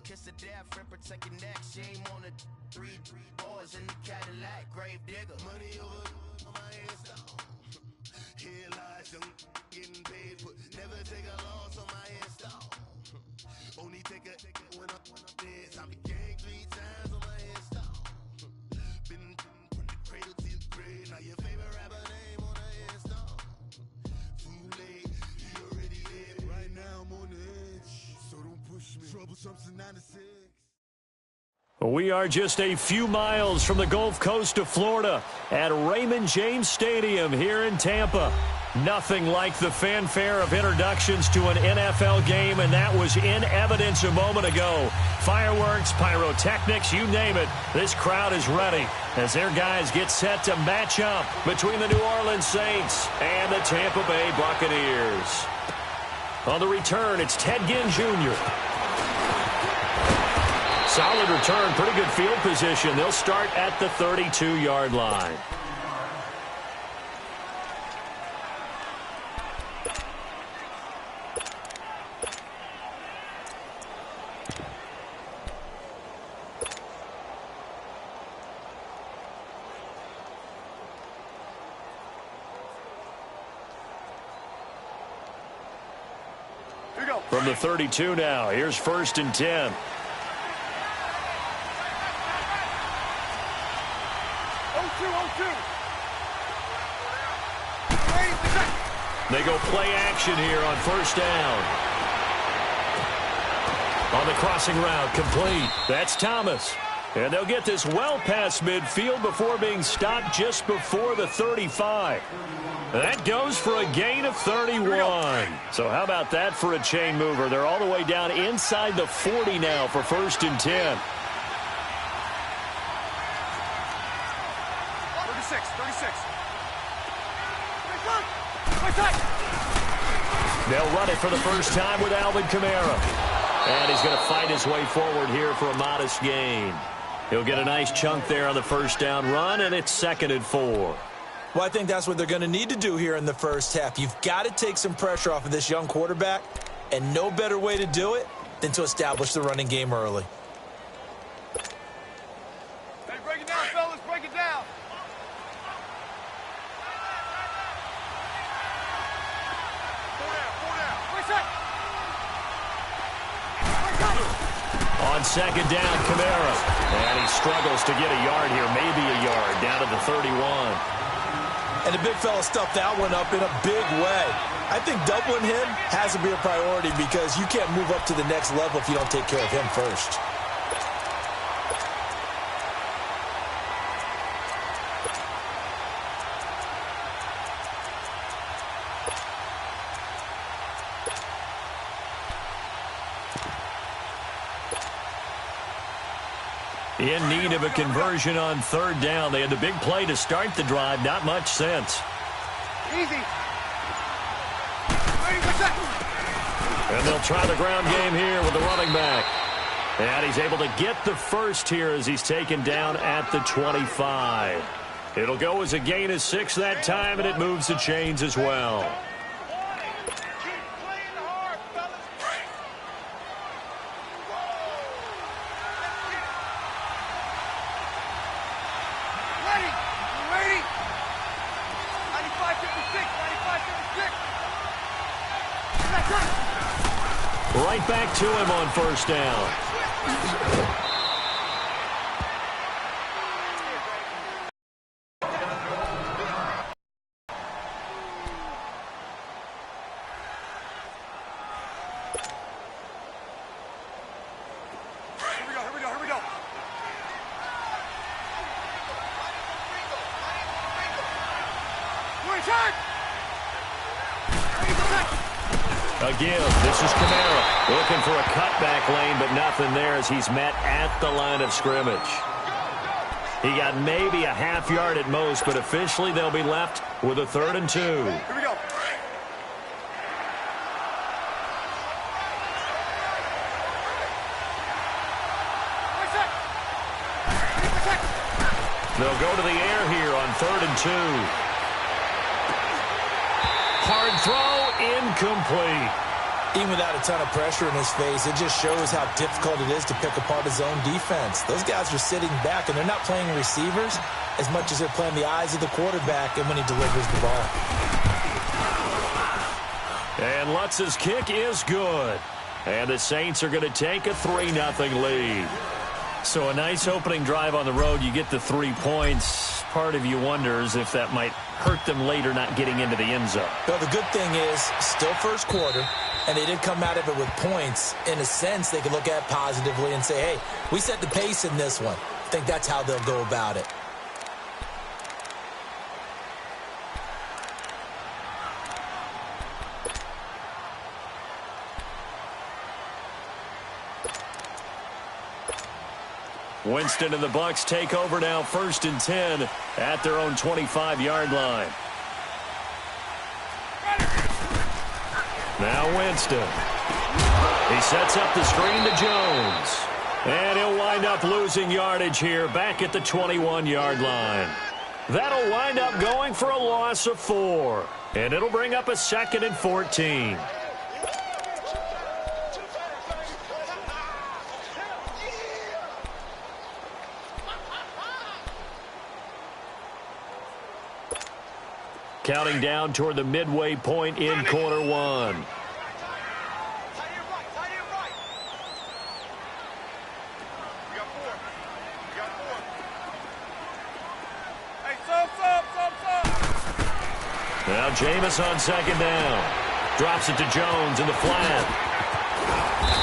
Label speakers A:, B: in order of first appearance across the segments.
A: kiss of death and protect your neck. Shame on the 3 boys in the Cadillac. Grave digger. Money over my install. Here lies young getting paid, but never take a loss on my install. Only take a when I'm dead. I'm gang 3 times on my install. Been from the cradle to the grave. Now your favorite rapper name on the install. Too late, he already dead. Right now I'm on the edge, so don't push me. Troublesome to 96.
B: We are just a few miles from the Gulf Coast of Florida at Raymond James Stadium here in Tampa. Nothing like the fanfare of introductions to an NFL game, and that was in evidence a moment ago. Fireworks, pyrotechnics, you name it. This crowd is ready as their guys get set to match up between the New Orleans Saints and the Tampa Bay Buccaneers. On the return, it's Ted Ginn Jr. Solid return, pretty good field position. They'll start at the 32-yard line. From the 32 now, here's 1st and 10. They go play action here on 1st down. On the crossing route, complete. That's Thomas. And they'll get this well past midfield before being stopped just before the 35. That goes for a gain of 31. So how about that for a chain mover? They're all the way down inside the 40 now for 1st and 10.
C: 36.
B: They'll run it for the first time with Alvin Kamara. And he's going to fight his way forward here for a modest gain. He'll get a nice chunk there on the 1st down run, and it's 2nd and 4.
D: Well, I think that's what they're going to need to do here in the first half. You've got to take some pressure off of this young quarterback, and no better way to do it than to establish the running game early.
C: Hey, break it down, fellas. Break it down.
B: On 2nd down, Kamara. And he struggles to get a yard here, maybe a yard, down to the 31.
D: And the big fella stuffed that one up in a big way. I think doubling him has to be a priority because you can't move up to the next level if you don't take care of him first.
B: In need of a conversion on 3rd down. They had the big play to start the drive. Not much sense.
C: Easy.
B: And they'll try the ground game here with the running back. And he's able to get the first here as he's taken down at the 25. It'll go as a gain of 6 that time, and it moves the chains as well. Right back to him on 1st down.
C: Here we go.
B: Again, this is Kamara looking for a cutback lane, but nothing there as he's met at the line of scrimmage. He got maybe a half yard at most, but officially they'll be left with a 3rd and 2.
C: Here we go.
B: They'll go to the air here on 3rd and 2. Hard throw, incomplete.
D: Even without a ton of pressure in his face, it just shows how difficult it is to pick apart his own defense. Those guys are sitting back, and they're not playing receivers as much as they're playing the eyes of the quarterback and when he delivers the ball.
B: And Lutz's kick is good. And the Saints are going to take a 3-0 lead. So a nice opening drive on the road. You get the 3 points. Part of you wonders if that might hurt them later not getting into the end zone.
D: Well, the good thing is, still first quarter, and they did come out of it with points. In a sense, they can look at it positively and say, hey, we set the pace in this one. I think that's how they'll go about it.
B: Winston and the Bucs take over now, 1st and 10 at their own 25-yard line. Now Winston. He sets up the screen to Jones. And he'll wind up losing yardage here back at the 21-yard line. That'll wind up going for a loss of 4. And it'll bring up a 2nd and 14. Counting down toward the midway point in quarter one. Now Jameis on 2nd down. Drops it to Jones in the flat.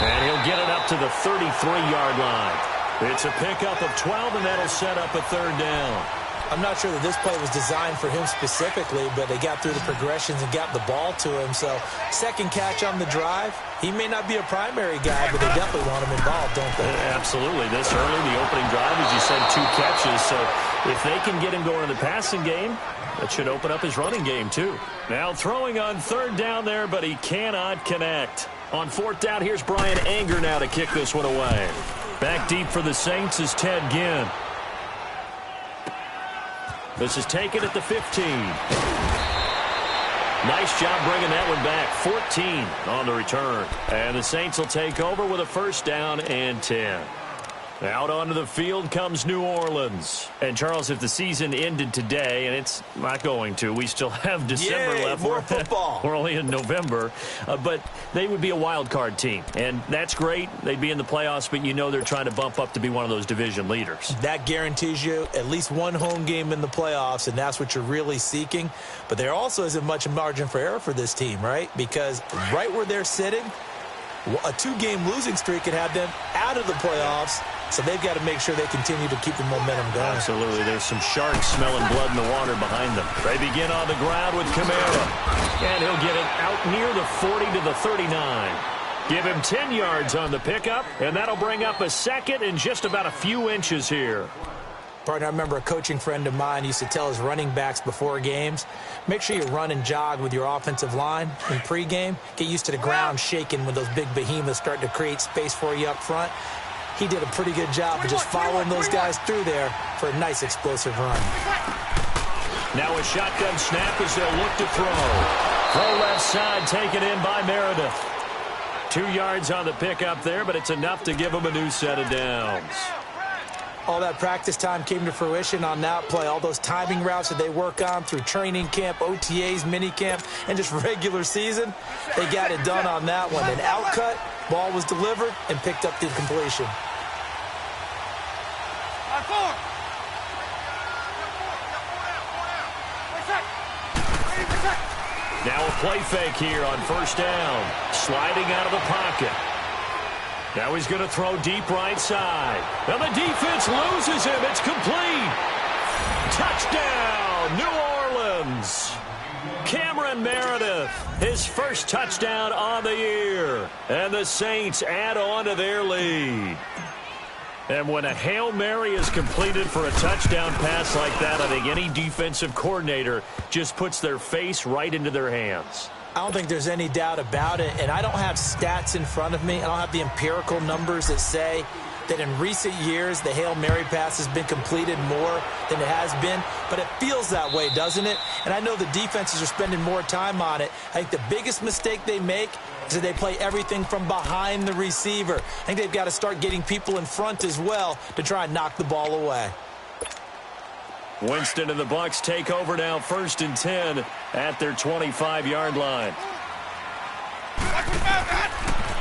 B: And he'll get it up to the 33-yard line. It's a pickup of 12, and that'll set up a 3rd down.
D: I'm not sure that this play was designed for him specifically, but they got through the progressions and got the ball to him. So, 2nd catch on the drive. He may not be a primary guy, but they definitely want him involved, don't they?
B: Absolutely. This early, the opening drive, as you said, 2 catches. So, if they can get him going in the passing game, that should open up his running game, too. Now throwing on 3rd down there, but he cannot connect. On 4th down, here's Brian Anger now to kick this one away. Back deep for the Saints is Ted Ginn. This is taken at the 15. Nice job bringing that one back. 14 on the return. And the Saints will take over with a 1st down and 10. Out onto the field comes New Orleans. And, Charles, if the season ended today, and it's not going to, we still have December left.
D: More football.
B: We're only in November. But they would be a wild card team. And that's great. They'd be in the playoffs, but you know they're trying to bump up to be one of those division leaders.
D: That guarantees you at least one home game in the playoffs, and that's what you're really seeking. But there also isn't much margin for error for this team, right? Because right where they're sitting, a 2-game losing streak could have them out of the playoffs. So they've got to make sure they continue to keep the momentum going.
B: Absolutely. There's some sharks smelling blood in the water behind them. They begin on the ground with Kamara. And he'll get it out near the 40 to the 39. Give him 10 yards on the pickup, and that'll bring up a 2nd and just about a few inches here.
D: Partner, I remember a coaching friend of mine used to tell his running backs before games, make sure you run and jog with your offensive line in pregame. Get used to the ground shaking when those big behemoths start to create space for you up front. He did a pretty good job of just following those guys through there for a nice explosive run.
B: Now a shotgun snap as they'll look to throw. Throw left side, taken in by Meredith. 2 yards on the pickup there, but it's enough to give them a new set of downs.
D: All that practice time came to fruition on that play. All those timing routes that they work on through training camp, OTAs, minicamp, and just regular season, they got it done on that one. An outcut, ball was delivered, and picked up the completion.
B: Now a play fake here on 1st down. Sliding out of the pocket. Now he's going to throw deep right side. And the defense loses him. It's complete. Touchdown, New Orleans. Cameron Meredith, his 1st touchdown on the year. And the Saints add on to their lead. And when a Hail Mary is completed for a touchdown pass like that, I think any defensive coordinator just puts their face right into their hands.
D: I don't think there's any doubt about it, and I don't have stats in front of me. I don't have the empirical numbers that say that in recent years the Hail Mary pass has been completed more than it has been, but it feels that way, doesn't it? And I know the defenses are spending more time on it. I think the biggest mistake they make So they play everything from behind the receiver. I think they've got to start getting people in front as well to try and knock the ball away.
B: Winston and the Bucs take over now, 1st and 10 at their 25-yard line.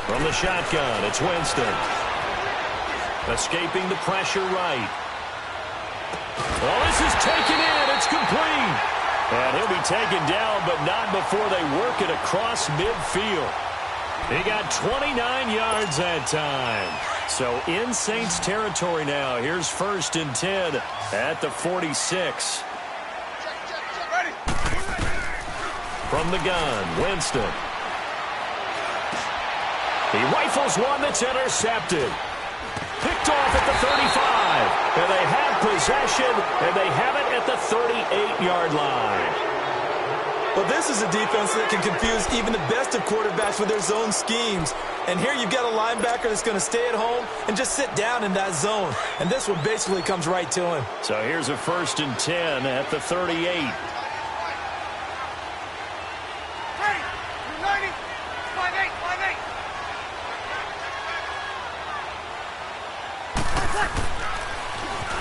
B: From the shotgun, it's Winston. Escaping the pressure right. Well, this is taken in. It's complete. And he'll be taken down, but not before they work it across midfield. He got 29 yards that time. So in Saints territory now. Here's 1st and 10 at the 46. From the gun, Winston. He rifles one that's intercepted. Picked off at the 35. And they have possession, and they have it at the 38-yard line.
D: Well, this is a defense that can confuse even the best of quarterbacks with their zone schemes. And here you've got a linebacker that's going to stay at home and just sit down in that zone. And this one basically comes right to him.
B: So here's a 1st and 10 at the 38.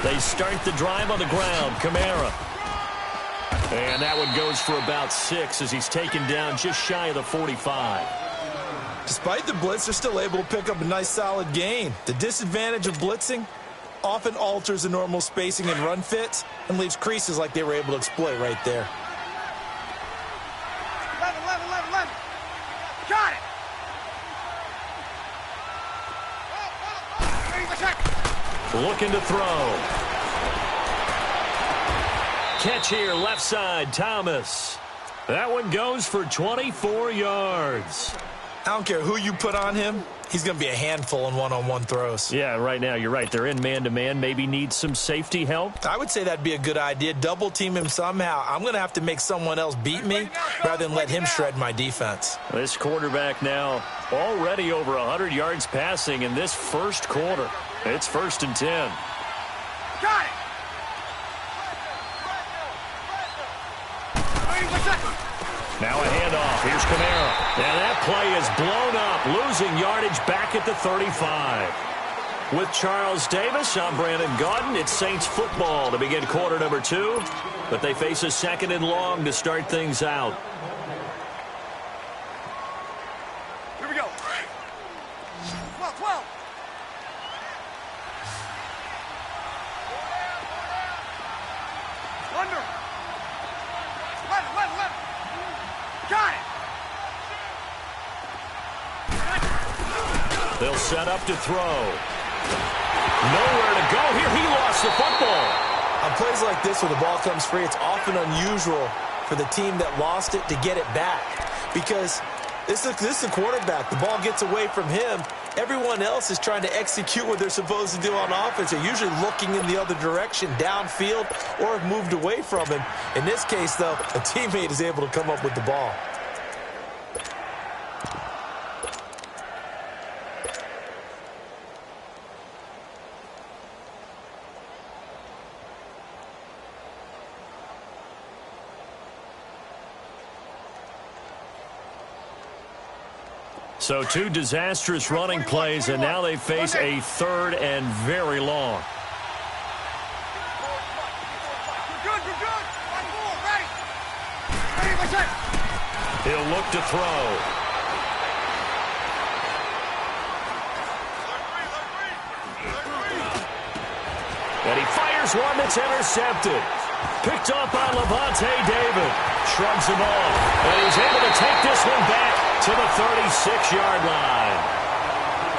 B: They start the drive on the ground. Kamara. And that one goes for about 6 as he's taken down just shy of the 45.
D: Despite the blitz, they're still able to pick up a nice solid gain. The disadvantage of blitzing often alters the normal spacing and run fits and leaves creases like they were able to exploit right there.
C: 11. Got it.
B: Looking to throw. Catch here, left side, Thomas. That one goes for 24 yards.
D: I don't care who you put on him. He's going to be a handful in one-on-one throws.
B: Yeah, right now, you're right. They're in man-to-man. Maybe need some safety help.
D: I would say that'd be a good idea. Double team him somehow. I'm going to have to make someone else beat me rather than let him shred my defense.
B: This quarterback now already over 100 yards passing in this first quarter. It's 1st and 10.
C: Got it.
B: Now a handoff. Here's Kamara. And that play is blown up, losing yardage back at the 35. With Charles Davis, I'm Brandon Gaudin. It's Saints football to begin quarter number 2. But they face a 2nd and long to start things out.
C: Here we go. 12. Under. 11. Got it.
B: They'll set up to throw. Nowhere to go here. He lost the football.
D: On plays like this where the ball comes free, it's often unusual for the team that lost it to get it back. Because this is a quarterback. The ball gets away from him. Everyone else is trying to execute what they're supposed to do on offense. They're usually looking in the other direction, downfield, or have moved away from him. In this case, though, a teammate is able to come up with the ball.
B: So 2 disastrous running plays, and now they face a 3rd and very long.
C: We're good. Ready.
B: He'll look to throw. And he fires one that's intercepted. Picked up by Levante David. Shrugs him off. And he's able to take this one back to the 36-yard line.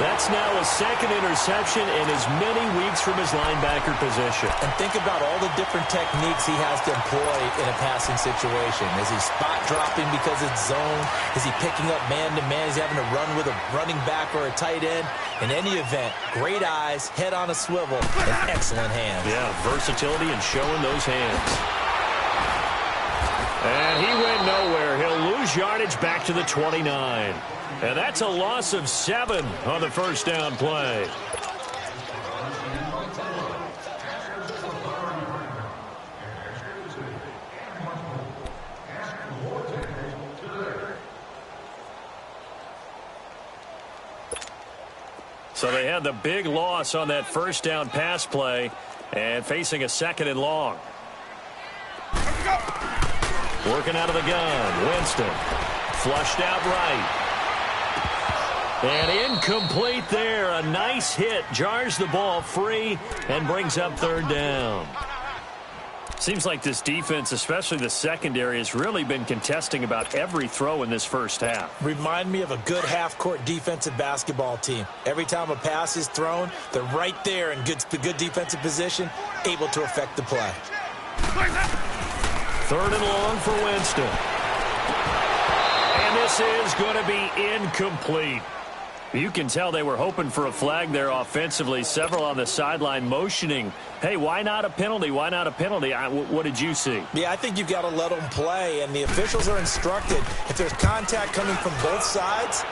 B: That's now a 2nd interception in as many weeks from his linebacker position.
D: And think about all the different techniques he has to employ in a passing situation. Is he spot dropping because it's zone? Is he picking up man-to-man? Is he having to run with a running back or a tight end? In any event, great eyes, head on a swivel, and excellent hands.
B: Yeah, versatility and showing those hands. And he went nowhere. He'll lose yardage back to the 29. And that's a loss of 7 on the first down play. So they had the big loss on that first down pass play and facing a 2nd and long. Working out of the gun. Winston. Flushed out right. And incomplete there. A nice hit. Jars the ball free and brings up 3rd down. Seems like this defense, especially the secondary, has really been contesting about every throw in this first half.
D: Remind me of a good half-court defensive basketball team. Every time a pass is thrown, they're right there in good defensive position, able to affect the play.
B: 3rd and long for Winston. And this is going to be incomplete. You can tell they were hoping for a flag there offensively. Several on the sideline motioning, hey, why not a penalty? Why not a penalty? What did you see?
D: Yeah, I think you've got to let them play, and the officials are instructed. If there's contact coming from both sides,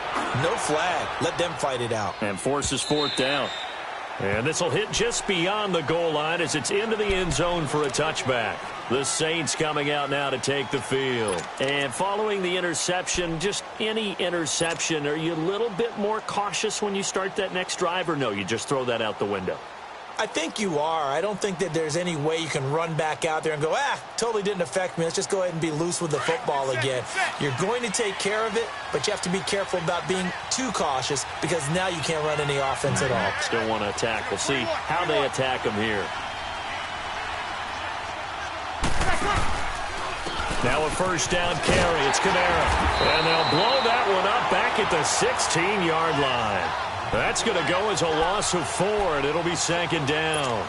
D: no flag. Let them fight it out.
B: And forces 4th down. And this will hit just beyond the goal line as it's into the end zone for a touchback. The Saints coming out now to take the field. And following the interception, just any interception, are you a little bit more cautious when you start that next drive, or no, you just throw that out the window?
D: I think you are. I don't think that there's any way you can run back out there and go, totally didn't affect me. Let's just go ahead and be loose with the football again. You're going to take care of it, but you have to be careful about being too cautious because now you can't run any offense at all.
B: Still want to attack. We'll see how they attack them here. Now a first down carry. It's Kamara. And they'll blow that one up back at the 16-yard line. That's going to go as a loss of 4, and it'll be 2nd down.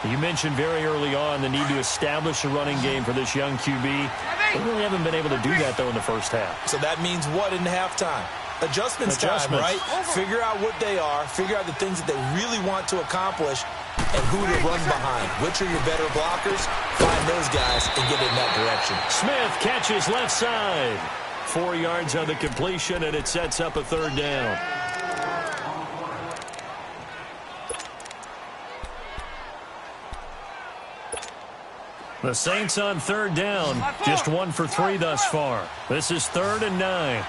B: You mentioned very early on the need to establish a running game for this young QB. They really haven't been able to do that, though, in the first half.
D: So that means what in halftime? Adjustments time, right? Figure out what they are, figure out the things that they really want to accomplish, and who to run behind. Which are your better blockers? Find those guys and get in that direction.
B: Smith catches left side. 4 yards on the completion, and it sets up a 3rd down. The Saints on 3rd down, just 1 for 3 thus far. This is 3rd and 9.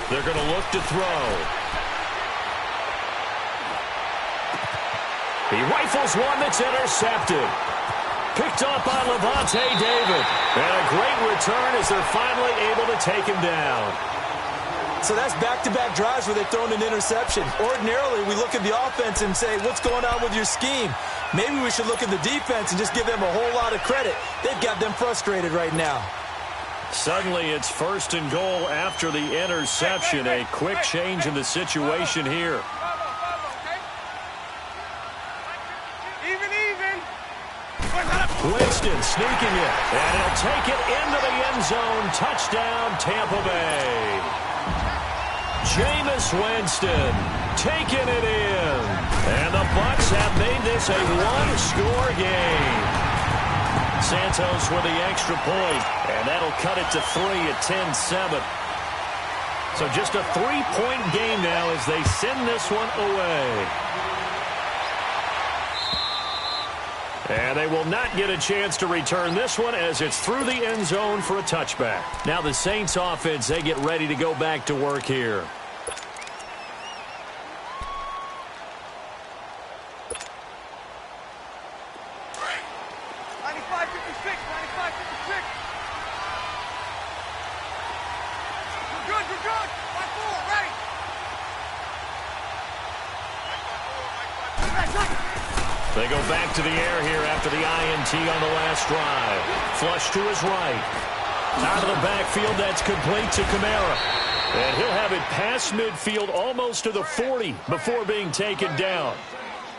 B: They're going to look to throw. He rifles one that's intercepted. Picked up by Levante David. And a great return as they're finally able to take him down.
D: So that's back-to-back drives where they've thrown an interception. Ordinarily, we look at the offense and say, what's going on with your scheme? Maybe we should look at the defense and just give them a whole lot of credit. They've got them frustrated right now.
B: Suddenly, it's 1st and goal after the interception. A quick change in the situation here. Winston sneaking it, and he'll take it into the end zone. Touchdown, Tampa Bay. Jameis Winston taking it in. And the Bucs have made this a one-score game. Santos with the extra point, and that'll cut it to 3 at 10-7. So just a 3-point game now as they send this one away. And they will not get a chance to return this one as it's through the end zone for a touchback. Now the Saints offense, they get ready to go back to work here. They go back to the air here after the INT on the last drive. Flush to his right. Out of the backfield, that's complete to Kamara. And he'll have it past midfield almost to the 40 before being taken down.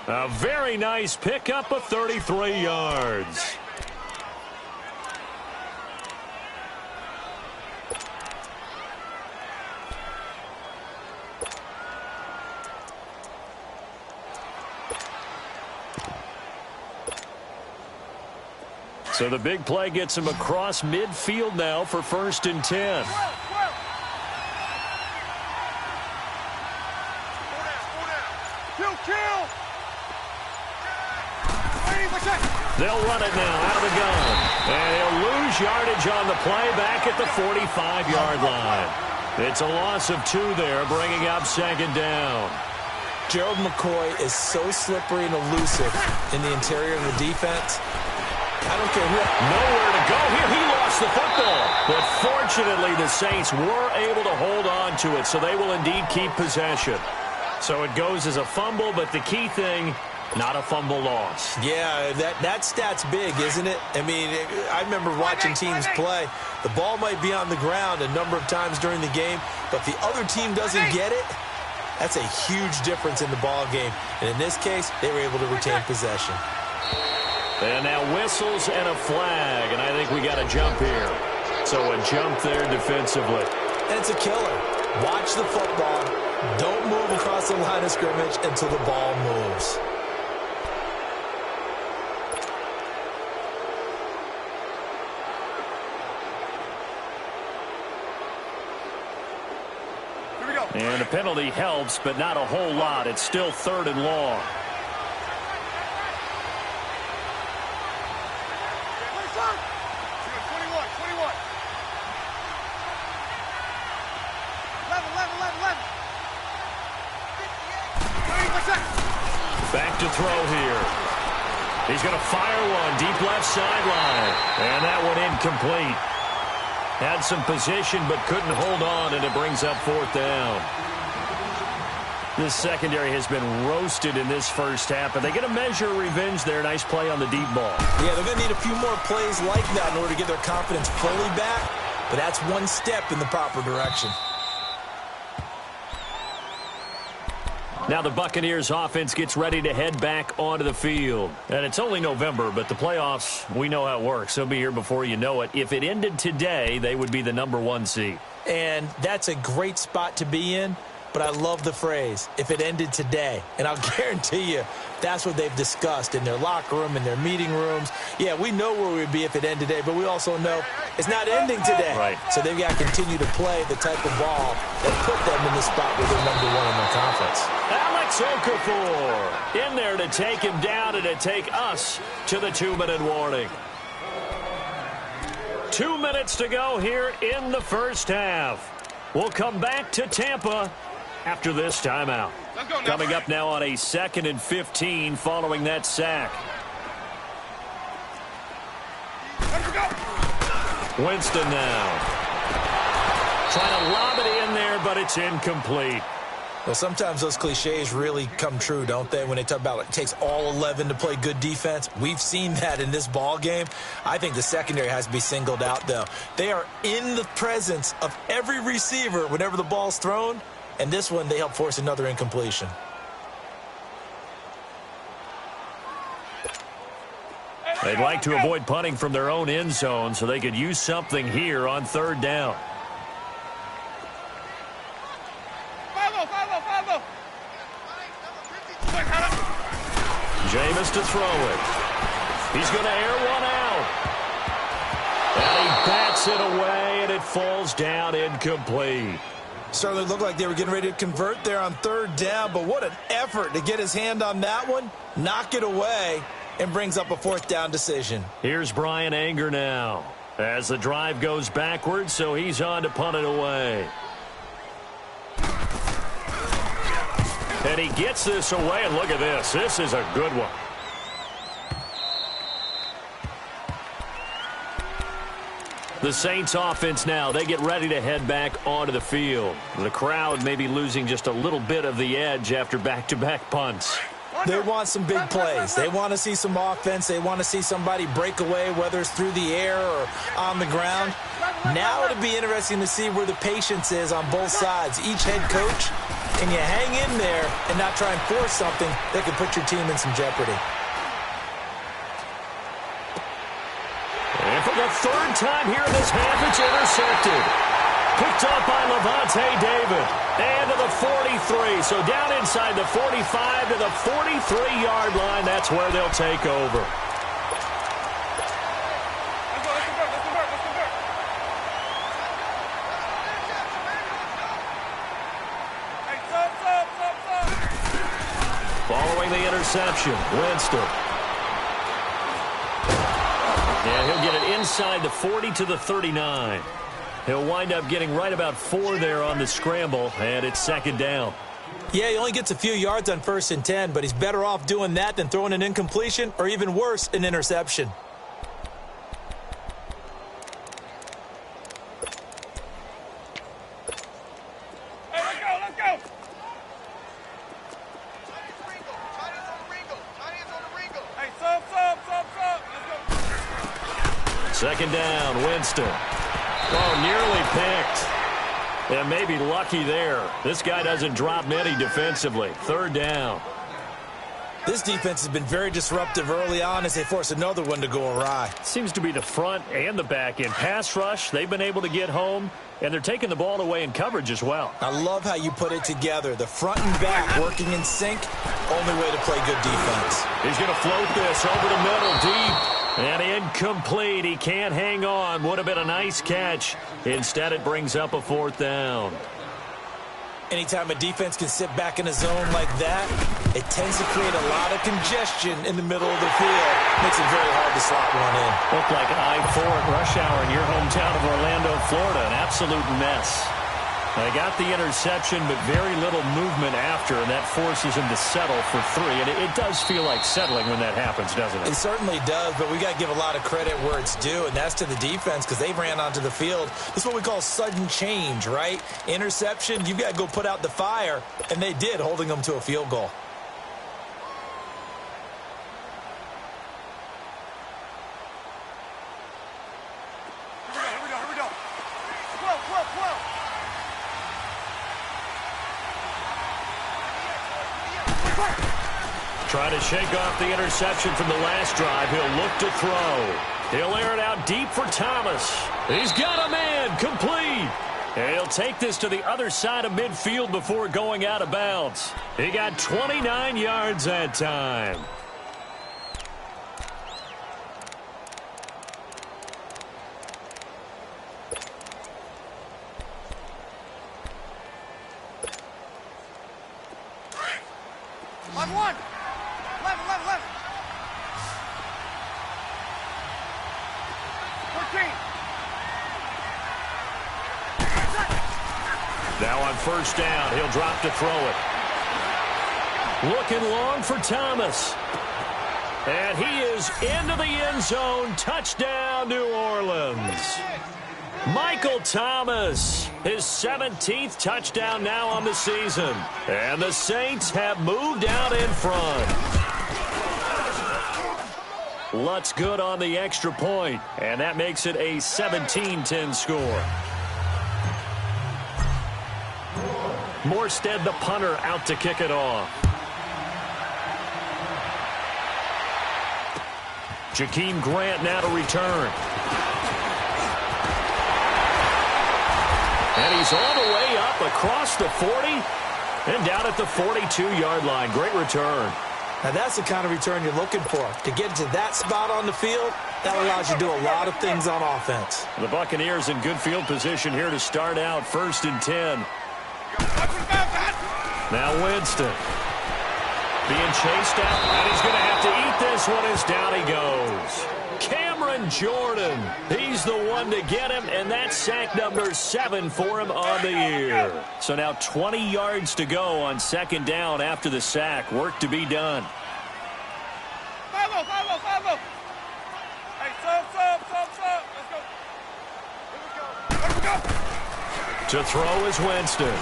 B: A very nice pickup of 33 yards. So the big play gets him across midfield now for 1st and 10. They'll run it now out of the gun. And he'll lose yardage on the play back at the 45-yard line. It's a loss of 2 there, bringing up 2nd down.
D: Gerald McCoy is so slippery and elusive in the interior of the defense. I don't care who.
B: Nowhere to go here. He lost the football. But fortunately, the Saints were able to hold on to it, so they will indeed keep possession. So it goes as a fumble, but the key thing, not a fumble loss.
D: Yeah, that stat's big, isn't it? I mean, I remember watching teams play. The ball might be on the ground a number of times during the game, but if the other team doesn't get it, that's a huge difference in the ball game. And in this case, they were able to retain possession.
B: And now whistles and a flag, and I think we got a jump here. So a jump there defensively.
D: And it's a killer. Watch the football. Don't move across the line of scrimmage until the ball moves.
C: Here we go.
B: And a penalty helps, but not a whole lot. It's still 3rd and long. Back to throw here. He's going to fire one deep left sideline. And that one incomplete. Had some position but couldn't hold on, and it brings up 4th down. This secondary has been roasted in this first half, but they get a measure of revenge there. Nice play on the deep ball.
D: Yeah, they're going to need a few more plays like that in order to get their confidence fully back, but that's one step in the proper direction.
B: Now the Buccaneers offense gets ready to head back onto the field. And it's only November, but the playoffs, we know how it works. They'll be here before you know it. If it ended today, they would be the #1 seed.
D: And that's a great spot to be in, but I love the phrase, if it ended today. And I'll guarantee you that's what they've discussed in their locker room, in their meeting rooms. Yeah, we know where we'd be if it ended today, but we also know it's not ending today.
B: Right.
D: So they've got to continue to play the type of ball that put them in the spot where they're #1 in their conference.
B: Alex Okafor in there to take him down and to take us to the 2-minute warning. 2 minutes to go here in the first half. We'll come back to Tampa after this timeout. Coming up now on a 2nd and 15 following that sack. Winston now. Trying to lob it in there, but it's incomplete.
D: Well, sometimes those cliches really come true, don't they, when they talk about it takes all 11 to play good defense. We've seen that in this ball game. I think the secondary has to be singled out, though. They are in the presence of every receiver whenever the ball's thrown, and this one they help force another incompletion.
B: They'd like to avoid punting from their own end zone so they could use something here on 3rd down. Jameis to throw it. He's going to air one out. And he bats it away, and it falls down incomplete.
D: Certainly looked like they were getting ready to convert there on 3rd down, but what an effort to get his hand on that one, knock it away, and brings up a 4th down decision.
B: Here's Brian Anger now as the drive goes backwards, so he's on to punt it away. And he gets this away, and look at this. This is a good one. The Saints offense now, they get ready to head back onto the field. The crowd may be losing just a little bit of the edge after back-to-back punts.
D: They want some big plays. They want to see some offense. They want to see somebody break away, whether it's through the air or on the ground. Now it'll be interesting to see where the patience is on both sides. Each head coach, can you hang in there and not try and force something that could put your team in some jeopardy?
B: And for the 3rd time here in this half, it's intercepted. Picked up by Levante David. And to the 43. So down inside the 45 to the 43-yard line. That's where they'll take over. Following the interception, Winston. And he'll get it inside the 40 to the 39. He'll wind up getting right about 4 there on the scramble, and it's second down.
D: Yeah, he only gets a few yards on 1st and 10, but he's better off doing that than throwing an incompletion or even worse, an interception.
C: Hey, let's go, let's go. Hey, sub. Let's go.
B: Second down, Winston. Oh, nearly picked. And maybe lucky there. This guy doesn't drop many defensively. Third down.
D: This defense has been very disruptive early on as they force another one to go awry.
B: Seems to be the front and the back end. Pass rush, they've been able to get home, and they're taking the ball away in coverage as well.
D: I love how you put it together. The front and back working in sync, only way to play good defense.
B: He's going to float this over the middle deep. And incomplete. He can't hang on. Would have been a nice catch. Instead, it brings up a 4th down.
D: Anytime a defense can sit back in a zone like that, it tends to create a lot of congestion in the middle of the field. Makes it very hard to slot one in.
B: Looked like I-4 at rush hour in your hometown of Orlando, Florida. An absolute mess. They got the interception, but very little movement after, and that forces him to settle for 3. And it does feel like settling when that happens, doesn't it?
D: It certainly does, but we got to give a lot of credit where it's due, and that's to the defense because they ran onto the field. This is what we call sudden change, right? Interception, you've got to go put out the fire, and they did, holding them to a field goal.
C: Here we go. Whoa.
B: Try to shake off the interception from the last drive. He'll look to throw. He'll air it out deep for Thomas. He's got a man. Complete. And he'll take this to the other side of midfield before going out of bounds. He got 29 yards that time.
C: On one. Left. 14.
B: Now on 1st down, he'll drop to throw it. Looking long for Thomas. And he is into the end zone. Touchdown, New Orleans. Michael Thomas, his 17th touchdown now on the season. And the Saints have moved out in front. Lutz good on the extra point, and that makes it a 17-10 score. Morstead, the punter, out to kick it off. Jakeem Grant now to return. And he's all the way up across the 40 and down at the 42-yard line. Great return.
D: Now, that's the kind of return you're looking for. To get to that spot on the field, that allows you to do a lot of things on offense.
B: The Buccaneers in good field position here to start out 1st and 10. Now Winston being chased out, and he's going to have to eat this one as down he goes. Cameron Jordan, he's the one to get him, and that's sack number 7 for him on the year. So now 20 yards to go on 2nd down after the sack. Work to be done.
C: 5-0. Hey, sub. Let's go.
B: To throw is Winston.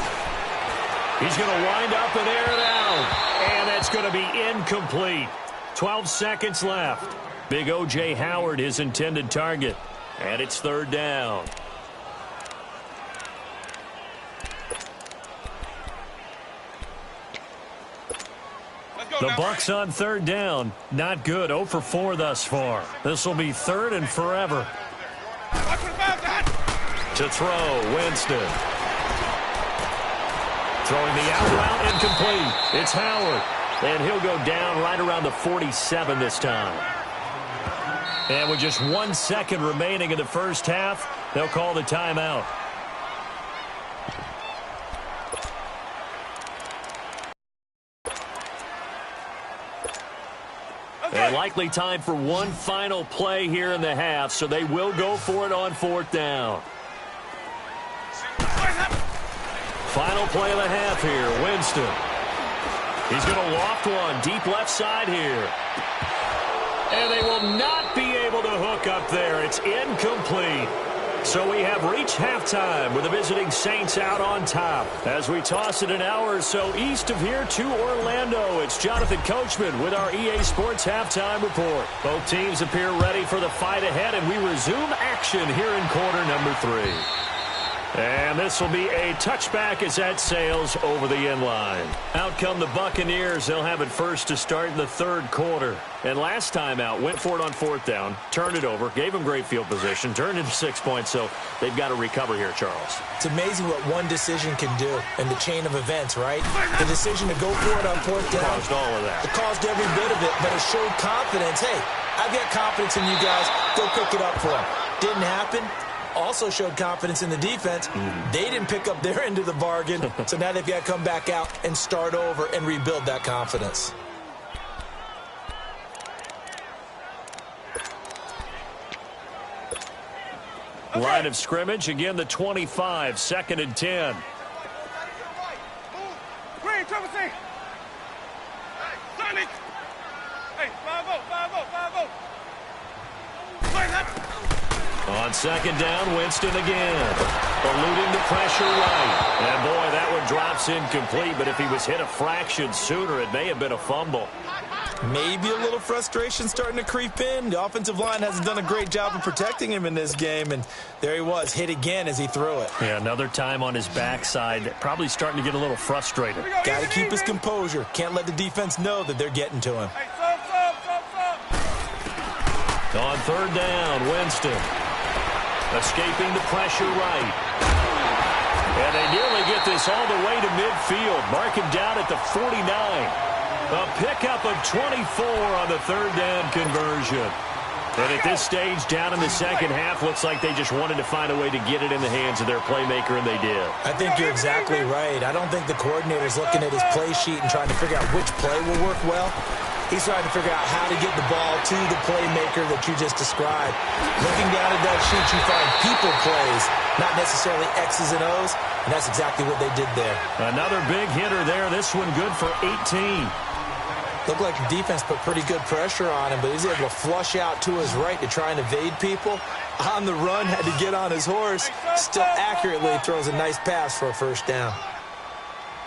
B: He's going to wind up and air it out, and that's going to be incomplete. 12 seconds left. Big O.J. Howard, his intended target. And it's 3rd down. The Bucs on 3rd down. Not good. 0 for 4 thus far. This will be 3rd and forever. To throw, Winston. Throwing the out route, incomplete. It's Howard. And he'll go down right around the 47 this time. And with just 1 second remaining in the first half, they'll call the timeout. And likely time for one final play here in the half, so they will go for it on 4th down. Final play of the half here, Winston. He's going to loft one, deep left side here. And they will not be able to hook up there. It's incomplete. So we have reached halftime with the visiting Saints out on top. As we toss it an hour or so east of here to Orlando, it's Jonathan Coachman with our EA Sports Halftime Report. Both teams appear ready for the fight ahead, and we resume action here in quarter number 3. And this will be a touchback as that sails over the end line. Out come the Buccaneers. They'll have it first to start in the 3rd quarter. And last time out, went for it on 4th down, turned it over, gave them great field position, turned into 6 points, so they've got to recover here, Charles.
D: It's amazing what one decision can do in the chain of events, right? The decision to go for it on 4th down.
B: Caused all of that.
D: It caused every bit of it, but it showed confidence. Hey, I've got confidence in you guys. Go pick it up for them. Didn't happen. Also showed confidence in the defense. They didn't pick up their end of the bargain, so now they've got to come back out and start over and rebuild that confidence.
B: Okay. Line of scrimmage, again the 25, 2nd and 10.
C: Green, triple C. Hey, Sonny. Hey, 5-0.
B: On 2nd down, Winston again. Eluding the pressure right. And boy, that one drops incomplete, but if he was hit a fraction sooner, it may have been a fumble.
D: Maybe a little frustration starting to creep in. The offensive line hasn't done a great job of protecting him in this game, and there he was, hit again as he threw it.
B: Yeah, another time on his backside, probably starting to get a little frustrated.
D: Got to keep his composure. Can't let the defense know that they're getting to him.
C: Hey, stop.
B: On 3rd down, Winston. Escaping the pressure right. And they nearly get this all the way to midfield. Mark him down at the 49. A pickup of 24 on the 3rd down conversion. And at this stage, down in the 2nd half, looks like they just wanted to find a way to get it in the hands of their playmaker, and they did.
D: I think you're exactly right. I don't think the coordinator's looking at his play sheet and trying to figure out which play will work well. He's trying to figure out how to get the ball to the playmaker that you just described. Looking down at that sheet, you find people plays, not necessarily X's and O's, and that's exactly what they did there.
B: Another big hitter there. This one good for 18.
D: Looked like the defense put pretty good pressure on him, but he was able to flush out to his right to try and evade people. On the run, had to get on his horse. Still accurately throws a nice pass for a 1st down.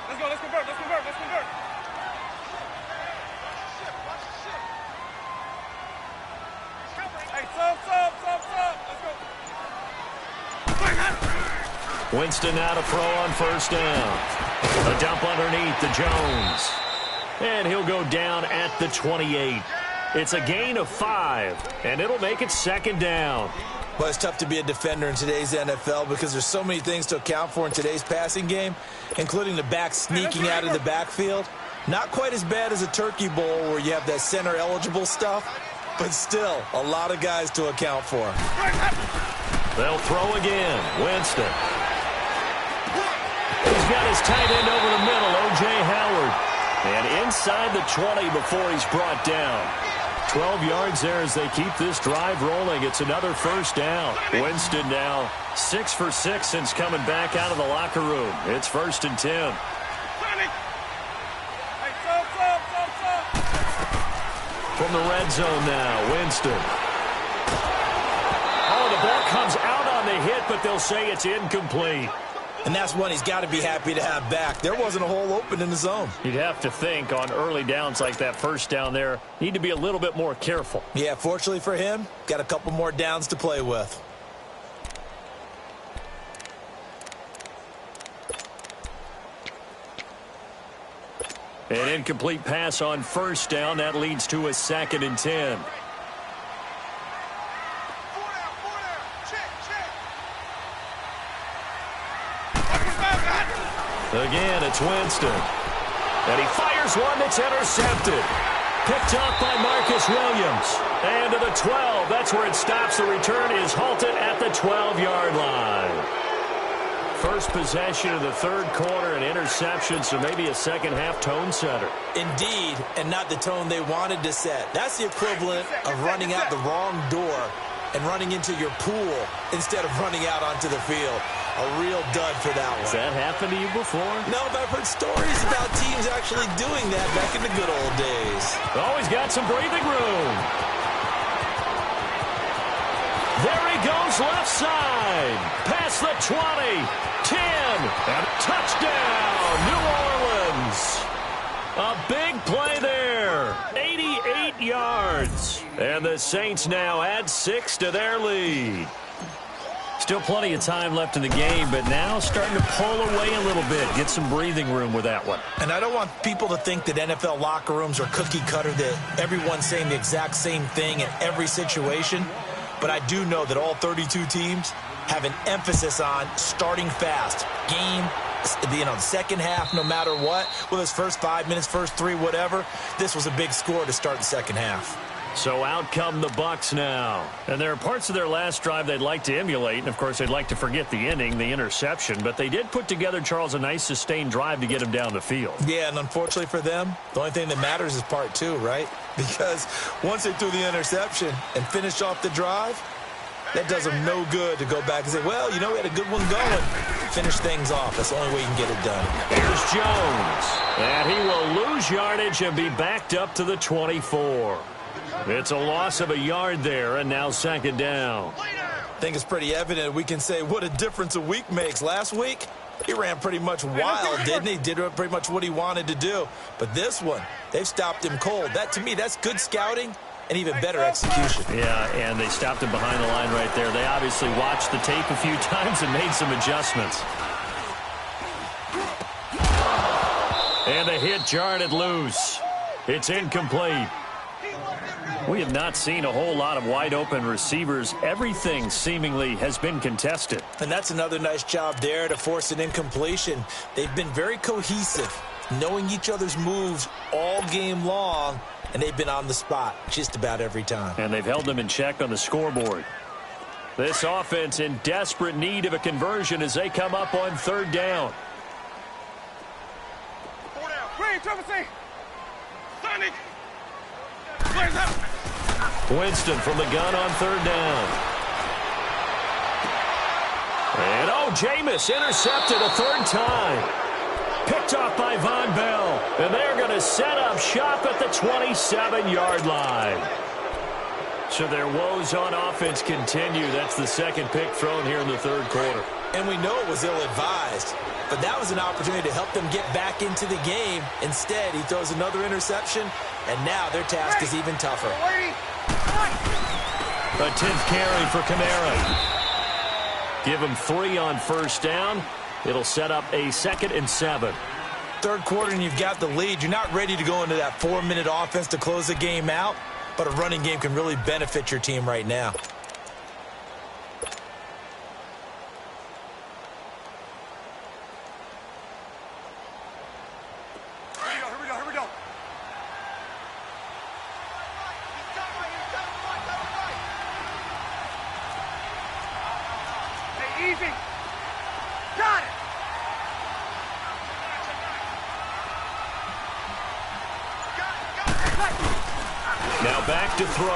C: Let's go, let's convert. Hey, stop. Let's go.
B: Winston now to throw on 1st down. A dump underneath to Jones. And he'll go down at the 28. It's a gain of 5, and it'll make it 2nd down.
D: Well, it's tough to be a defender in today's NFL because there's so many things to account for in today's passing game, including the back sneaking out of the backfield. Not quite as bad as a turkey bowl where you have that center-eligible stuff, but still a lot of guys to account for.
B: They'll throw again. Winston. He's got his tight end over the middle, O.J. Howard. And inside the 20 before he's brought down. 12 yards there as they keep this drive rolling. It's another 1st down. Winston now 6 for 6 since coming back out of the locker room. It's 1st and 10. From the red zone now, Winston. Oh, the ball comes out on the hit, but they'll say it's incomplete.
D: And that's one he's got to be happy to have back. There wasn't a hole open in the zone.
B: You'd have to think on early downs like that 1st down there, need to be a little bit more careful.
D: Yeah, fortunately for him, got a couple more downs to play with.
B: An incomplete pass on 1st down. That leads to a 2nd and 10. Again, it's Winston. And he fires one that's intercepted. Picked off by Marcus Williams. And to the 12. That's where it stops. The return is halted at the 12-yard line. First possession of the third quarter, an interception, so maybe a second-half tone setter.
D: Indeed, and not the tone they wanted to set. That's the equivalent of running out the wrong door and running into your pool instead of running out onto the field. A real dud for that one.
B: Has that happened to you before?
D: No, but I've heard stories about teams actually doing that back in the good old days.
B: Always got some breathing room. There he goes left side. Past the 20, 10, and a touchdown, New Orleans. A big play there, 88 yards. And the Saints now add 6 to their lead. Still plenty of time left in the game, but now starting to pull away a little bit. Get some breathing room with that one.
D: And I don't want people to think that NFL locker rooms are cookie cutter, that everyone's saying the exact same thing in every situation. But I do know that all 32 teams have an emphasis on starting fast. Game, the second half, no matter what. Whether it's first 5 minutes, first 3, whatever. This was a big score to start the second half.
B: So out come the Bucs now. And there are parts of their last drive they'd like to emulate. And, of course, they'd like to forget the ending, the interception. But they did put together, Charles, a nice sustained drive to get him down the field.
D: Yeah, and unfortunately for them, the only thing that matters is part 2, right? Because once they threw the interception and finished off the drive, that does them no good to go back and say, well, you know, we had a good one going. Finish things off. That's the only way you can get it done.
B: Here's Jones. And he will lose yardage and be backed up to the 24. It's a loss of a yard there, and now second down.
D: I think it's pretty evident. We can say what a difference a week makes. Last week, he ran pretty much wild, didn't he? Did pretty much what he wanted to do. But this one, they've stopped him cold. That, to me, that's good scouting and even better execution.
B: Yeah, and they stopped him behind the line right there. They obviously watched the tape a few times and made some adjustments. And the hit jarred it loose. It's incomplete. We have not seen a whole lot of wide-open receivers. Everything seemingly has been contested.
D: And that's another nice job there to force an incompletion. They've been very cohesive, knowing each other's moves all game long, and they've been on the spot just about every time.
B: And they've held them in check on the scoreboard. This offense in desperate need of a conversion as they come up on third down.
C: Green, Trevor, say. Sonic. Blaze up.
B: Winston from the gun on third down. And, Jameis intercepted a third time. Picked off by Von Bell. And they're going to set up shop at the 27-yard line. So their woes on offense continue. That's the second pick thrown here in the third quarter.
D: And we know it was ill-advised, but that was an opportunity to help them get back into the game. Instead, he throws another interception, and now their task is even tougher.
B: A 10th carry for Kamara. Give him 3 on first down. It'll set up a 2nd and 7.
D: Third quarter, and you've got the lead. You're not ready to go into that 4-minute offense to close the game out, but a running game can really benefit your team right now.
C: Here we go. Hey, easy. Got it.
B: Now back to throw.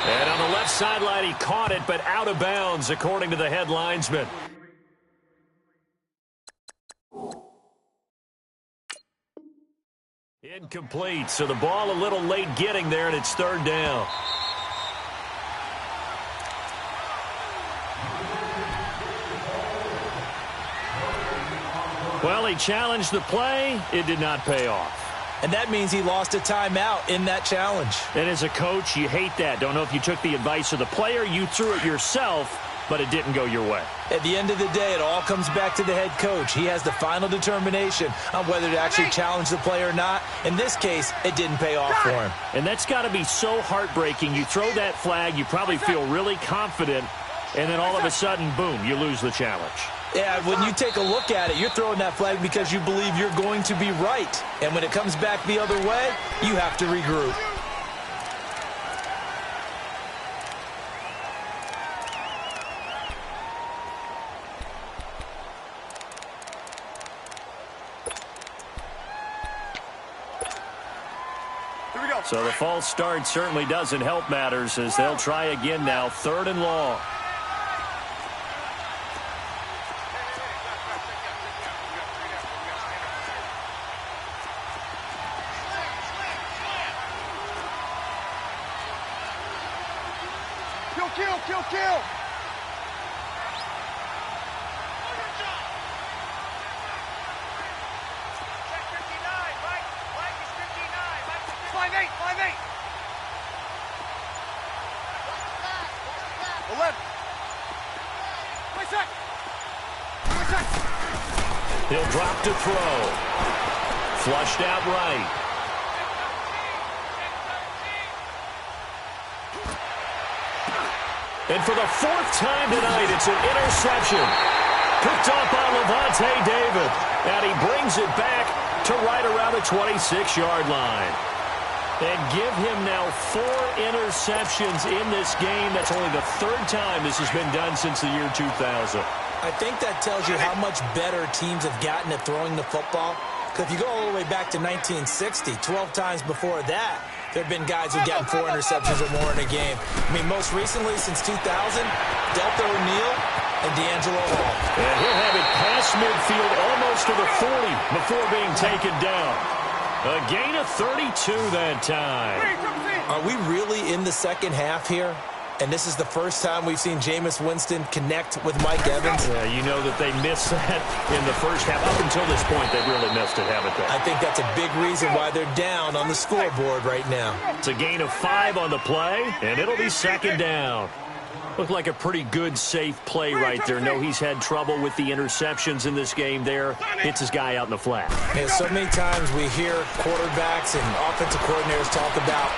B: And on the left sideline, he caught it, but out of bounds, according to the head linesman. Incomplete, so the ball a little late getting there, and it's third down. Well, he challenged the play. It did not pay off.
D: And that means he lost a timeout in that challenge.
B: And as a coach, you hate that. Don't know if you took the advice of the player. You threw it yourself, but it didn't go your way.
D: At the end of the day, it all comes back to the head coach. He has the final determination on whether to actually challenge the play or not. In this case, it didn't pay off for him.
B: And that's got to be so heartbreaking. You throw that flag, you probably feel really confident, and then all of a sudden, boom, you lose the challenge.
D: Yeah, when you take a look at it, you're throwing that flag because you believe you're going to be right. And when it comes back the other way, you have to regroup.
B: So the false start certainly doesn't help matters as they'll try again now, 3rd and long.
C: Kill!
B: He'll drop to throw. Flushed out right. And for the 4th time tonight, it's an interception. Picked up by Lavonte David. And he brings it back to right around the 26-yard line. And give him now 4 interceptions in this game. That's only the 3rd time this has been done since the year 2000.
D: I think that tells you how much better teams have gotten at throwing the football. Because if you go all the way back to 1960, 12 times before that, there have been guys who've gotten 4 interceptions or more in a game. I mean, most recently, since 2000, Delta O'Neal and D'Angelo Hall.
B: And he'll have it past midfield almost to the 40 before being taken down. A gain of 32 that time.
D: Are we really in the second half here? And this is the first time we've seen Jameis Winston connect with Mike Evans.
B: Yeah, you know that they missed that in the first half. Up until this point, they've really missed it, haven't they?
D: I think that's a big reason why they're down on the scoreboard right now.
B: It's a gain of 5 on the play, and it'll be 2nd down. Looked like a pretty good, safe play right there. No, he's had trouble with the interceptions in this game there. Hits his guy out in the flat.
D: Man, so many times we hear quarterbacks and offensive coordinators talk about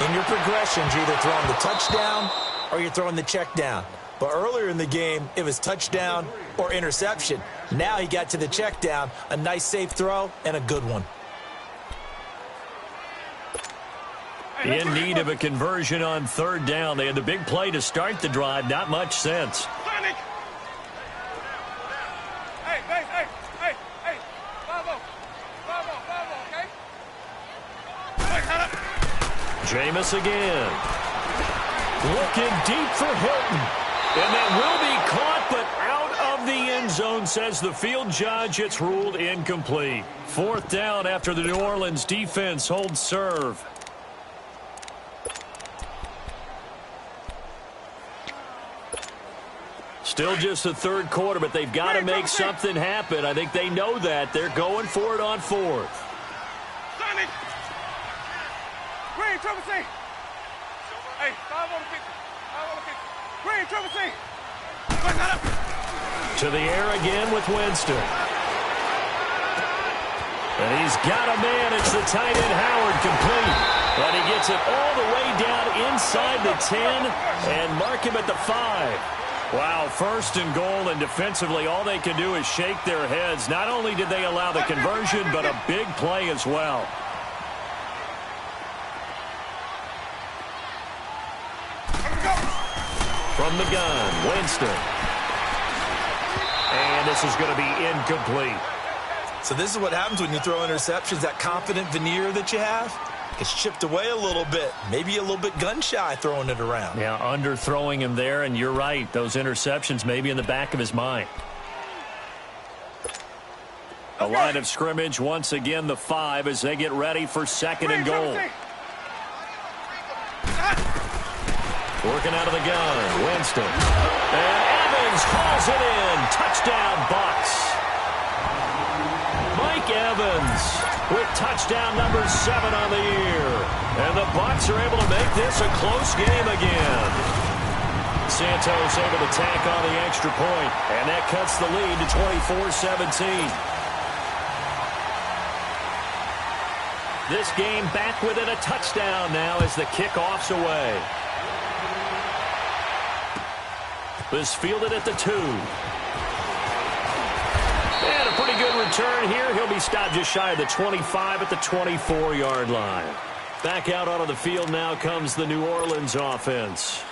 D: in your progressions, you're either throwing the touchdown or you're throwing the check down. But earlier in the game, it was touchdown or interception. Now he got to the check down, a nice safe throw, and a good one.
B: In need of a conversion on 3rd down. They had the big play to start the drive. Not much sense.
C: Hey. Bravo, okay?
B: Jameis again. Looking deep for Hilton. And that will be caught, but out of the end zone, says the field judge. It's ruled incomplete. 4th down after the New Orleans defense holds serve. Still just the 3rd quarter, but they've got to make something happen. I think they know that. They're going for it on 4th.
C: Sonic! Green, Trevor C. Hey, 5 on the kick. 5 on the kick. Green, Trevor C.
B: To the air again with Winston. And he's got a man. It's the tight end Howard, complete. But he gets it all the way down inside the 10 and mark him at the 5. Wow, 1st and goal, and defensively all they can do is shake their heads. Not only did they allow the conversion, but a big play as well. From the gun, Winston. And this is going to be incomplete.
D: So this is what happens when you throw interceptions. That confident veneer that you have gets chipped away a little bit. Maybe a little bit gun-shy throwing it around.
B: Yeah, underthrowing him there, and you're right. Those interceptions may be in the back of his mind. A line of scrimmage, once again, the 5 as they get ready for 2nd and goal. Working out of the gun, Winston. And Evans calls it in. Touchdown, Bucs. Mike Evans with touchdown number 7 on the year. And the Bucs are able to make this a close game again. Santos able to tack on the extra point, and that cuts the lead to 24-17. This game back within a touchdown now as the kickoff's away. This fielded at the 2. And a pretty good return here. He'll be stopped just shy of the 25 at the 24-yard line. Back out onto the field now comes the New Orleans offense.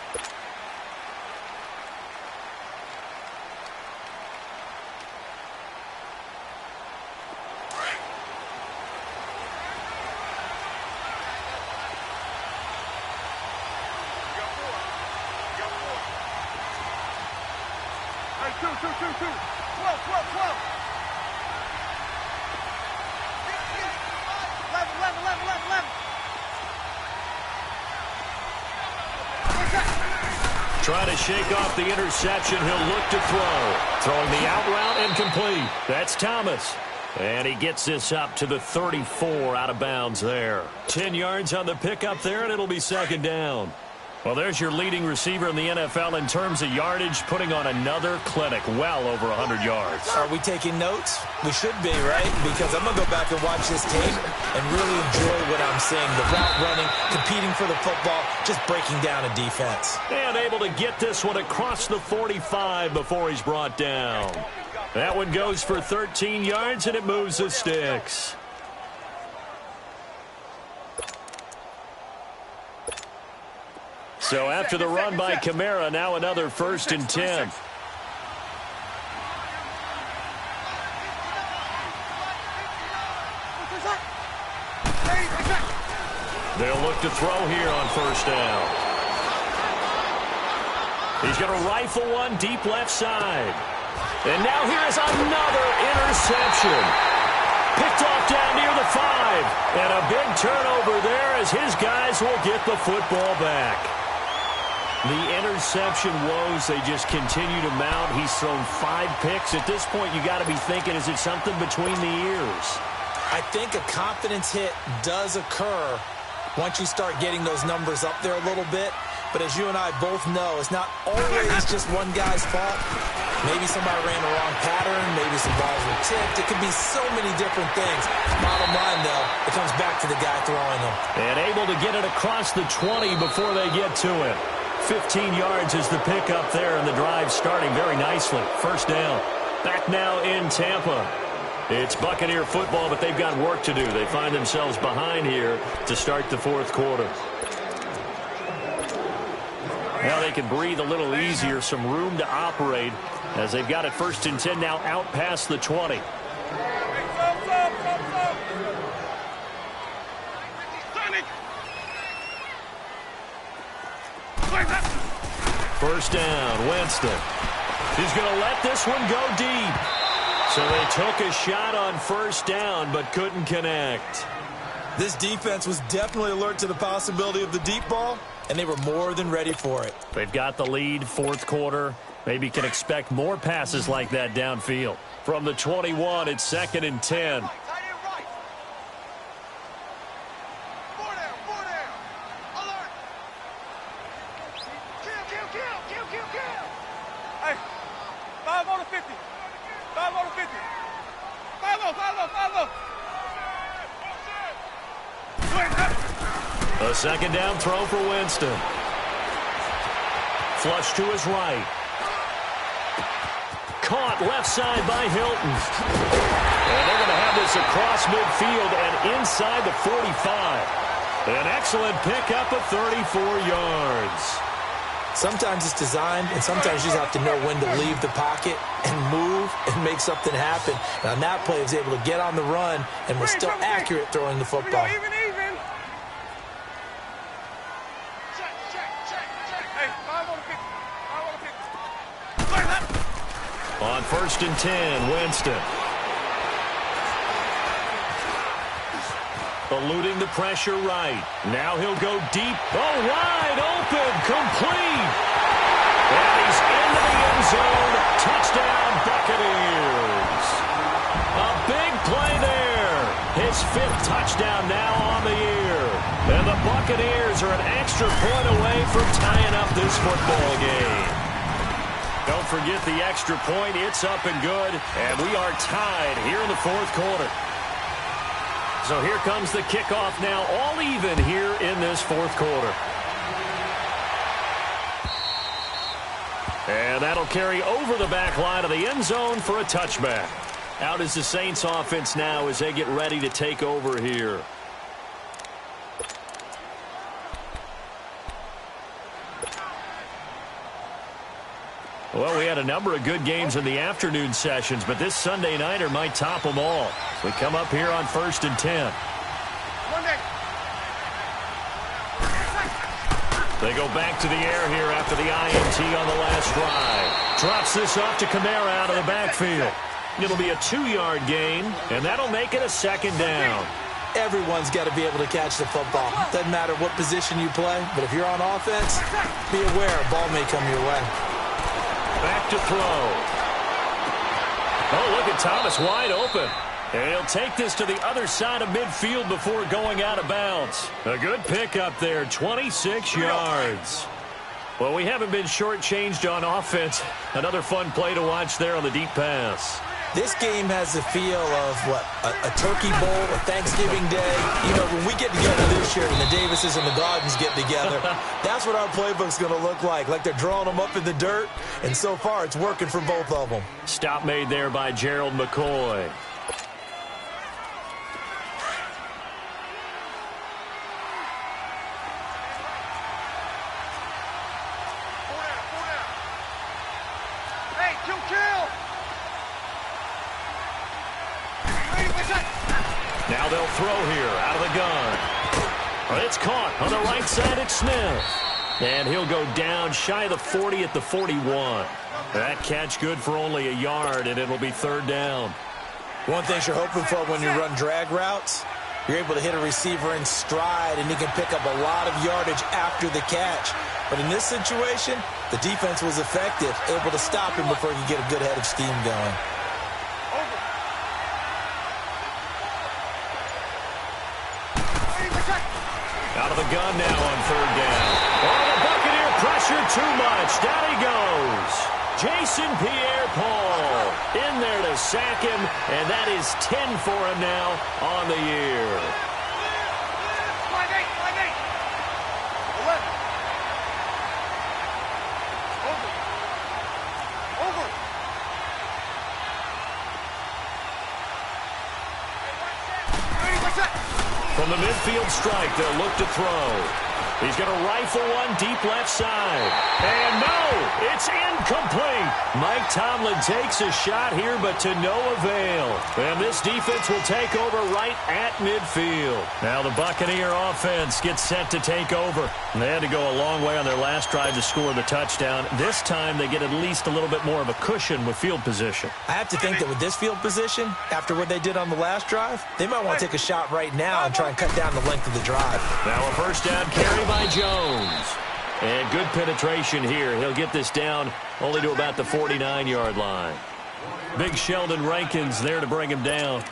B: Trying to shake off the interception. He'll look to throw. Throwing the out route and complete. That's Thomas. And he gets this up to the 34 out of bounds there. 10 yards on the pickup there, and it'll be second down. Well, there's your leading receiver in the NFL in terms of yardage, putting on another clinic, well over 100 yards.
D: Are we taking notes? We should be, right? Because I'm going to go back and watch this tape and really enjoy what I'm seeing. The route running, competing for the football, just breaking down a defense.
B: And able to get this one across the 45 before he's brought down. That one goes for 13 yards, and it moves the sticks. So after the run by Kamara, now another 1st and 10. They'll look to throw here on 1st down. He's going to rifle one deep left side. And now here is another interception. Picked off down near the 5. And a big turnover there as his guys will get the football back. The interception woes, they just continue to mount. He's thrown 5 picks. At this point, you got to be thinking, is it something between the ears?
D: I think a confidence hit does occur once you start getting those numbers up there a little bit. But as you and I both know, it's not always just one guy's fault. Maybe somebody ran the wrong pattern. Maybe some balls were tipped. It could be so many different things. Bottom line, though, it comes back to the guy throwing them.
B: And able to get it across the 20 before they get to it. 15 yards is the pickup there, and the drive starting very nicely. 1st down. Back now in Tampa. It's Buccaneer football, but they've got work to do. They find themselves behind here to start the 4th quarter. Now they can breathe a little easier, some room to operate as they've got it 1st and 10 now out past the 20. First down, Winston. He's going to let this one go deep. So they took a shot on 1st down but couldn't connect.
D: This defense was definitely alert to the possibility of the deep ball, and they were more than ready for it.
B: They've got the lead, 4th quarter. Maybe can expect more passes like that downfield. From the 21, it's 2nd and 10.
C: Hey, 5 on the 50. 5 on the 50. 5
B: A 2nd down throw for Winston. Flush to his right. Caught left side by Hilton. And they're going to have this across midfield and inside the 45. An excellent pickup of 34 yards.
D: Sometimes it's designed, and sometimes you just have to know when to leave the pocket and move and make something happen. And on that play, he was able to get on the run and was still accurate throwing the football.
C: Even. Hey, 5 on the 50. 5 on the 50.
B: On 1st and 10, Winston. Eluding the pressure right. Now he'll go deep. Oh, wide open. Complete. And he's into the end zone. Touchdown, Buccaneers. A big play there. His 5th touchdown now on the year. And the Buccaneers are an extra point away from tying up this football game. Don't forget the extra point. It's up and good. And we are tied here in the 4th quarter. So here comes the kickoff now, all even here in this 4th quarter. And that'll carry over the back line of the end zone for a touchback. Out is the Saints offense now as they get ready to take over here. Well, we had a number of good games in the afternoon sessions, but this Sunday nighter might top them all. We come up here on 1st and 10. They go back to the air here after the INT on the last drive. Drops this off to Kamara out of the backfield. It'll be a 2-yard gain, and that'll make it a second down.
D: Everyone's got to be able to catch the football. Doesn't matter what position you play, but if you're on offense, be aware a ball may come your way.
B: Back to throw. Oh, look at Thomas wide open. And he'll take this to the other side of midfield before going out of bounds. A good pickup there, 26 yards. Well, we haven't been shortchanged on offense. Another fun play to watch there on the deep pass.
D: This game has the feel of, what, a turkey bowl, a Thanksgiving day. You know, when we get together this year and the Davises and the Gardens get together, that's what our playbook's going to look like they're drawing them up in the dirt, and so far it's working for both of them.
B: Stop made there by Gerald McCoy. Now they'll throw here out of the gun. It's caught on the right side at Smith. And he'll go down shy of the 40 at the 41. That catch good for only a yard, and it'll be third down.
D: One thing you're hoping for when you run drag routes, you're able to hit a receiver in stride, and he can pick up a lot of yardage after the catch. But in this situation, the defense was effective, able to stop him before he could get a good head of steam going.
B: Out of the gun now on third down. Oh, the Buccaneer pressure too much. Down he goes. Jason Pierre-Paul in there to sack him, and that is 10 for him now on the year.
C: 5-8, 5-8. 11. Over.
B: From the midfield strike, they'll look to throw. He's going to rifle one deep left side. And no, it's incomplete. Mike Tomlin takes a shot here, but to no avail. And this defense will take over right at midfield. Now the Buccaneer offense gets set to take over. They had to go a long way on their last drive to score the touchdown. This time they get at least a little bit more of a cushion with field position.
D: I have to think that with this field position, after what they did on the last drive, they might want to take a shot right now and try and cut down the length of the drive.
B: Now a first down carry by Jones. And good penetration here. He'll get this down only to about the 49-yard line. Big Sheldon Rankins there to bring him down.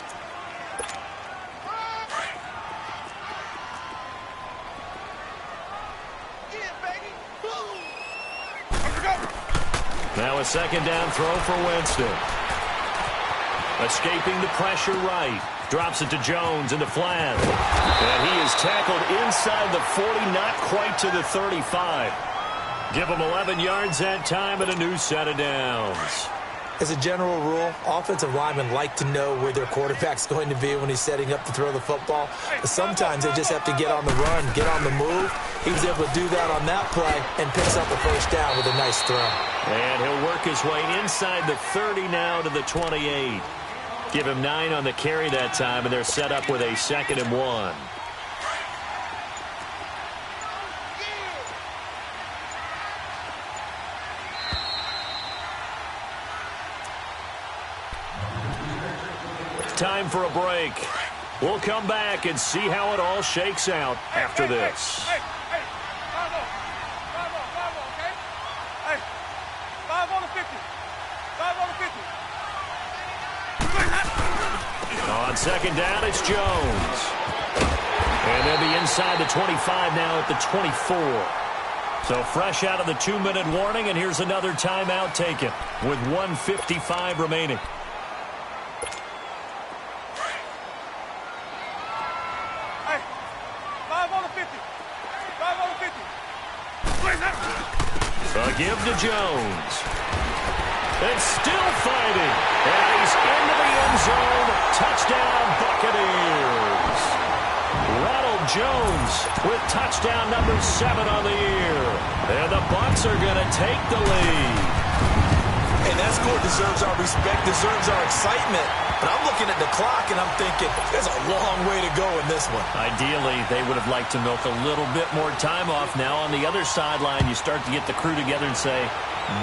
B: Now a second down throw for Winston. Escaping the pressure right. Drops it to Jones in the flat. And he is tackled inside the 40, not quite to the 35. Give him 11 yards that time and a new set of downs.
D: As a general rule, offensive linemen like to know where their quarterback's going to be when he's setting up to throw the football. But sometimes they just have to get on the run, get on the move. He was able to do that on that play and picks up a first down with a nice throw.
B: And he'll work his way inside the 30 now to the 28. Give him 9 on the carry that time, and they're set up with a 2nd and 1. Time for a break. We'll come back and see how it all shakes out after this.
C: Hey, 5-0, okay? Hey, 5 on the 50. 5 on the 50.
B: On second down, it's Jones. And they'll be inside the 25 now at the 24. So fresh out of the 2-minute warning, and here's another timeout taken with 1:55 remaining.
C: Hey, 5 on the 50. 5 on the 50.
B: A give to Jones. And still fighting. And he's into the end zone. Touchdown, Buccaneers. Ronald Jones with touchdown number 7 on the year. And the Bucs are going to take the lead.
D: And that score deserves our respect, deserves our excitement. But I'm looking at the clock, and I'm thinking, there's a long way to go in this one.
B: Ideally, they would have liked to milk a little bit more time off. Now on the other sideline, you start to get the crew together and say,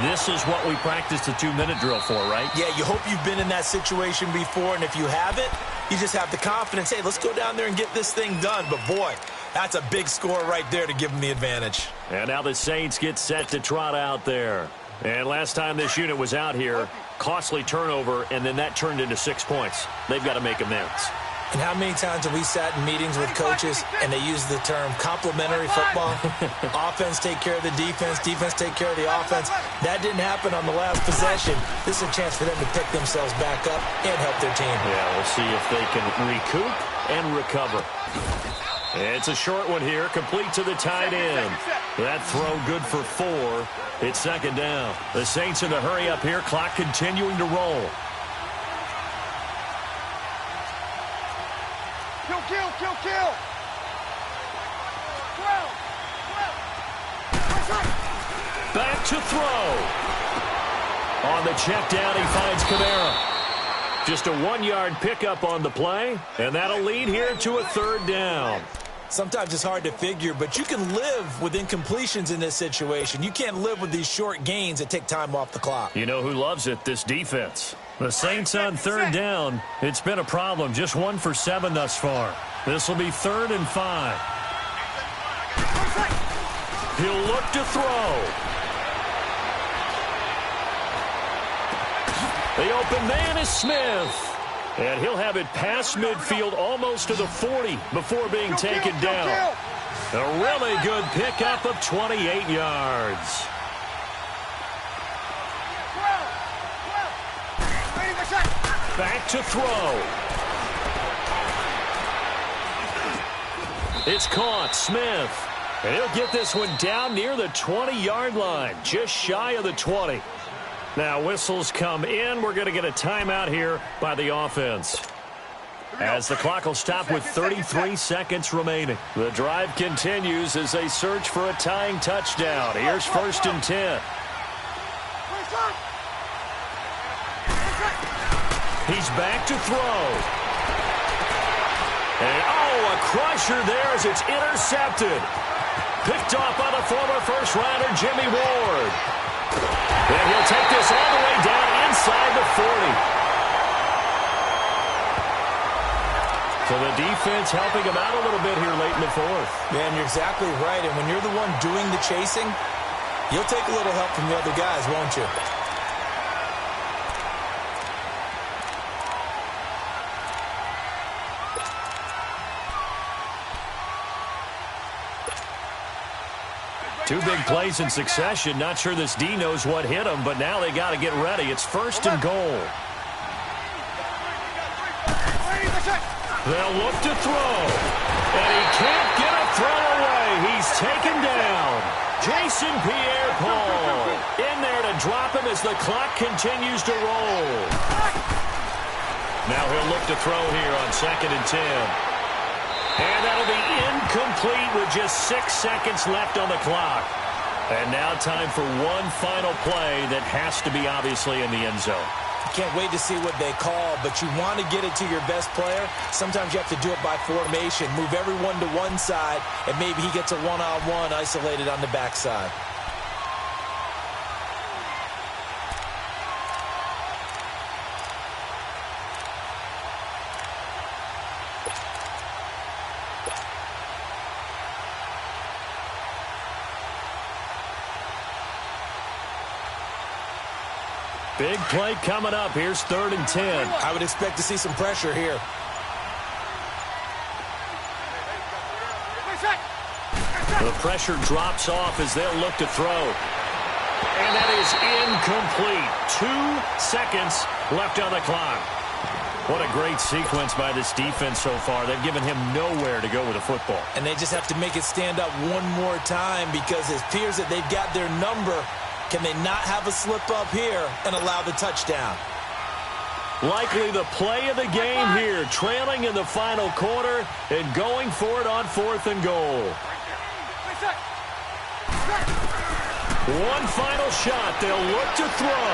B: this is what we practiced the 2-minute drill for, right?
D: Yeah, you hope you've been in that situation before, and if you haven't, you just have the confidence, hey, let's go down there and get this thing done. But, boy, that's a big score right there to give them the advantage.
B: And now the Saints get set to trot out there. And last time this unit was out here, costly turnover, and then that turned into 6 points. They've got to make amends.
D: And how many times have we sat in meetings with coaches and they use the term complementary football? Offense take care of the defense, defense take care of the offense. That didn't happen on the last possession. This is a chance for them to pick themselves back up and help their team.
B: Yeah, we'll see if they can recoup and recover. It's a short one here, complete to the tight end. That throw good for 4. It's second down. The Saints in the hurry up here, clock continuing to roll.
C: Kill. 12.
B: Back to throw. On the check down, he finds Kamara. Just a 1-yard pickup on the play, and that'll lead here to a third down.
D: Sometimes it's hard to figure, but you can live with incompletions in this situation. You can't live with these short gains that take time off the clock.
B: You know who loves it? This defense. The Saints on third down. It's been a problem. Just 1 for 7 thus far. This will be 3rd and 5. He'll look to throw. The open man is Smith. And he'll have it past midfield almost to the 40 before being taken down. A really good pickup of 28 yards. Back to throw. It's caught. Smith. And he'll get this one down near the 20-yard line, just shy of the 20. Now whistles come in. We're going to get a timeout here by the offense, as the clock will stop with 33 seconds remaining. The drive continues as they search for a tying touchdown. Here's 1st and 10. He's back to throw. And, a crusher there as it's intercepted. Picked off by the former first-rounder Jimmy Ward. And he'll take this all the way down inside the 40. So the defense helping him out a little bit here late in the 4th.
D: Man, you're exactly right. And when you're the one doing the chasing, you'll take a little help from the other guys, won't you?
B: Two big plays in succession. Not sure this D knows what hit him, but now they got to get ready. It's 1st and goal. They'll look to throw. And he can't get a throw away. He's taken down. Jason Pierre-Paul in there to drop him as the clock continues to roll. Now he'll look to throw here on 2nd and 10. And that'll be incomplete with just 6 seconds left on the clock. And now time for one final play that has to be obviously in the end zone.
D: Can't wait to see what they call, but you want to get it to your best player. Sometimes you have to do it by formation. Move everyone to one side, and maybe he gets a one-on-one isolated on the backside.
B: Big play coming up. Here's 3rd and 10.
D: I would expect to see some pressure here.
B: The pressure drops off as they'll look to throw. And that is incomplete. 2 seconds left on the clock. What a great sequence by this defense so far. They've given him nowhere to go with the football.
D: And they just have to make it stand up one more time because it appears that they've got their number. Can they not have a slip up here and allow the touchdown?
B: Likely the play of the game here, trailing in the final quarter and going for it on 4th and goal. One final shot. They'll look to throw.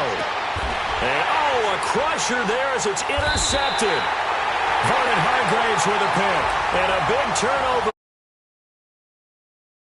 B: And, oh, a crusher there as it's intercepted. Vernon Hargraves with a pick. And a big turnover.